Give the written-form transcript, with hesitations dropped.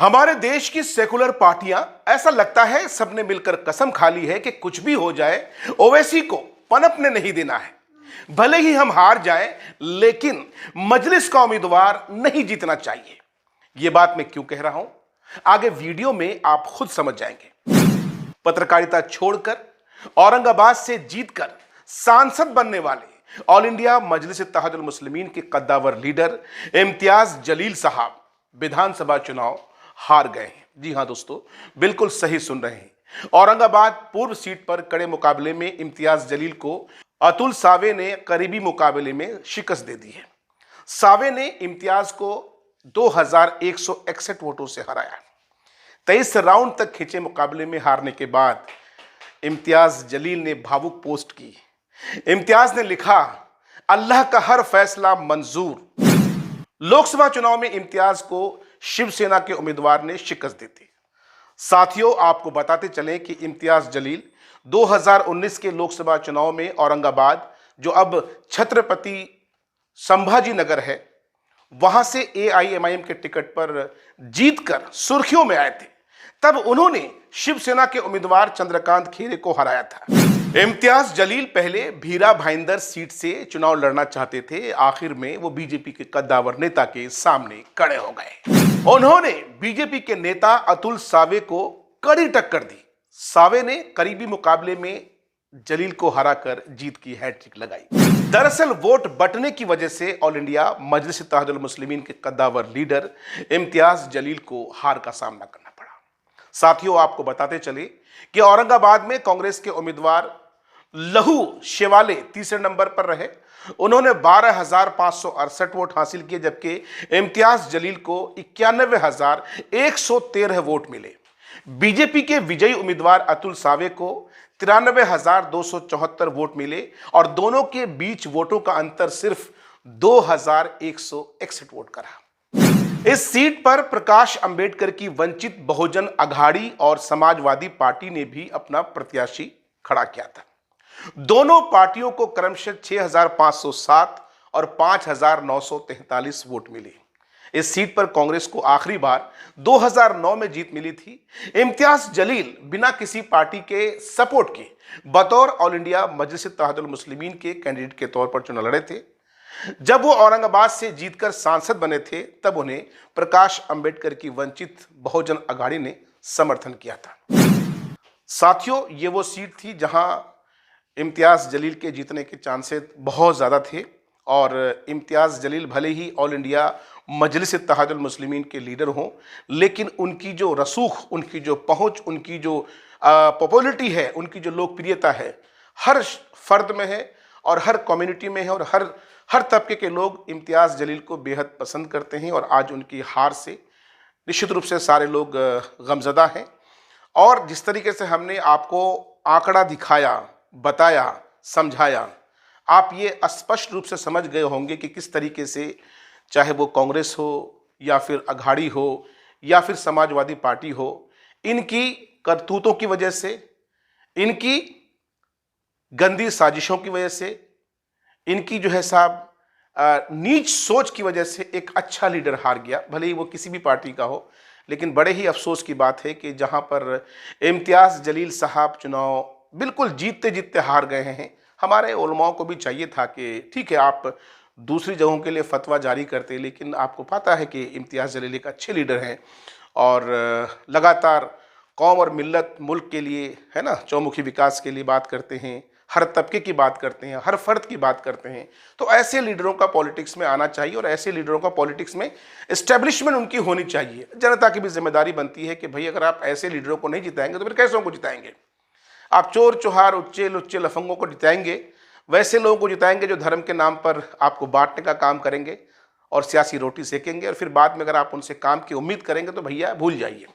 हमारे देश की सेकुलर पार्टियां, ऐसा लगता है सबने मिलकर कसम खा ली है कि कुछ भी हो जाए ओवैसी को पनपने नहीं देना है। भले ही हम हार जाएं, लेकिन मजलिस का उम्मीदवार नहीं जीतना चाहिए। यह बात मैं क्यों कह रहा हूं, आगे वीडियो में आप खुद समझ जाएंगे। पत्रकारिता छोड़कर औरंगाबाद से जीतकर सांसद बनने वाले ऑल इंडिया मजलिस इत्तेहादुल मुस्लिमीन के कद्दावर लीडर इम्तियाज जलील साहब विधानसभा चुनाव हार गए हैं। जी हां दोस्तों, बिल्कुल सही सुन रहे हैं। औरंगाबाद पूर्व सीट पर कड़े मुकाबले में इम्तियाज जलील को अतुल सावे ने करीबी मुकाबले में शिकस्त दे दी है। सावे ने इम्तियाज को 2161 वोटों से हराया। 23 राउंड तक खिंचे मुकाबले में हारने के बाद इम्तियाज जलील ने भावुक पोस्ट की। इम्तियाज ने लिखा, अल्लाह का हर फैसला मंजूर। लोकसभा चुनाव में इम्तियाज को शिवसेना के उम्मीदवार ने शिकस्त दी थी। साथियों, आपको बताते चलें कि इम्तियाज जलील 2019 के लोकसभा चुनाव में औरंगाबाद, जो अब छत्रपति संभाजी नगर है, वहां से AIMIM के टिकट पर जीतकर सुर्खियों में आए थे। तब उन्होंने शिवसेना के उम्मीदवार चंद्रकांत खैरे को हराया था। इम्तियाज जलील पहले भीरा भाईंदर सीट से चुनाव लड़ना चाहते थे। आखिर में वो बीजेपी के कद्दावर नेता के सामने खड़े हो गए। उन्होंने बीजेपी के नेता अतुल सावे को कड़ी टक्कर दी। सावे ने करीबी मुकाबले में जलील को हराकर जीत की हैट्रिक लगाई। दरअसल वोट बंटने की वजह से ऑल इंडिया मजलिस इत्तेहादुल मुस्लिमीन के कद्दावर लीडर इम्तियाज जलील को हार का सामना करना पड़ा। साथियों, आपको बताते चले कि औरंगाबाद में कांग्रेस के उम्मीदवार लहू शेवाले तीसरे नंबर पर रहे। उन्होंने 12,568 वोट हासिल किए, जबकि इम्तियाज जलील को 91,113 वोट मिले। बीजेपी के विजयी उम्मीदवार अतुल सावे को 93,274 वोट मिले और दोनों के बीच वोटों का अंतर सिर्फ 2,161 वोट का रहा। इस सीट पर प्रकाश अंबेडकर की वंचित बहुजन अघाड़ी और समाजवादी पार्टी ने भी अपना प्रत्याशी खड़ा किया था। दोनों पार्टियों को क्रमशः 6,507 और 5,943 वोट मिले। इस सीट पर कांग्रेस को आखिरी बार 2009 में जीत मिली थी। इम्तियाज जलील बिना किसी पार्टी के सपोर्ट के बतौर ऑल इंडिया मजलिस इत्तेहादुल मुस्लिमीन के कैंडिडेट के तौर पर चुनाव लड़े थे। जब वो औरंगाबाद से जीतकर सांसद बने थे, तब उन्हें प्रकाश अंबेडकर की वंचित बहुजन अघाड़ी ने समर्थन किया था। साथियों, ये वो सीट थी जहां इम्तियाज जलील के जीतने के चांसेस बहुत ज़्यादा थे और इम्तियाज जलील भले ही ऑल इंडिया मजलिस इत्तेहादुल मुस्लिमीन के लीडर हों, लेकिन उनकी जो रसूख, उनकी जो पहुंच, उनकी जो पॉपुलरिटी है, उनकी जो लोकप्रियता है, हर फर्द में है और हर कम्युनिटी में है और हर तबके के लोग इम्तियाज जलील को बेहद पसंद करते हैं। और आज उनकी हार से निश्चित रूप से सारे लोग गमज़दा हैं। और जिस तरीके से हमने आपको आंकड़ा दिखाया, बताया, समझाया, आप ये स्पष्ट रूप से समझ गए होंगे कि किस तरीके से, चाहे वो कांग्रेस हो या फिर अघाड़ी हो या फिर समाजवादी पार्टी हो, इनकी करतूतों की वजह से, इनकी गंदी साजिशों की वजह से, इनकी जो है साहब नीच सोच की वजह से एक अच्छा लीडर हार गया। भले ही वो किसी भी पार्टी का हो, लेकिन बड़े ही अफसोस की बात है कि जहां पर इम्तियाज जलील साहब चुनाव बिल्कुल जीतते जीतते हार गए हैं। हमारे उलमाओं को भी चाहिए था कि ठीक है, आप दूसरी जगहों के लिए फतवा जारी करते, लेकिन आपको पता है कि इम्तियाज जलील एक अच्छे लीडर हैं और लगातार कौम और मिल्लत, मुल्क के लिए, है ना, चौमुखी विकास के लिए बात करते हैं, हर तबके की बात करते हैं, हर फर्द की बात करते हैं। तो ऐसे लीडरों का पॉलिटिक्स में आना चाहिए और ऐसे लीडरों का पॉलिटिक्स में एस्टेब्लिशमेंट उनकी होनी चाहिए। जनता की भी जिम्मेदारी बनती है कि भाई, अगर आप ऐसे लीडरों को नहीं जिताएंगे तो फिर कैसे को जिताएंगे? आप चोर चौहार, उच्चे लुच्चे लफंगों को जिताएंगे, वैसे लोगों को जिताएंगे जो धर्म के नाम पर आपको बांटने का काम करेंगे और सियासी रोटी सेकेंगे। और फिर बाद में अगर आप उनसे काम की उम्मीद करेंगे तो भैया भूल जाइए।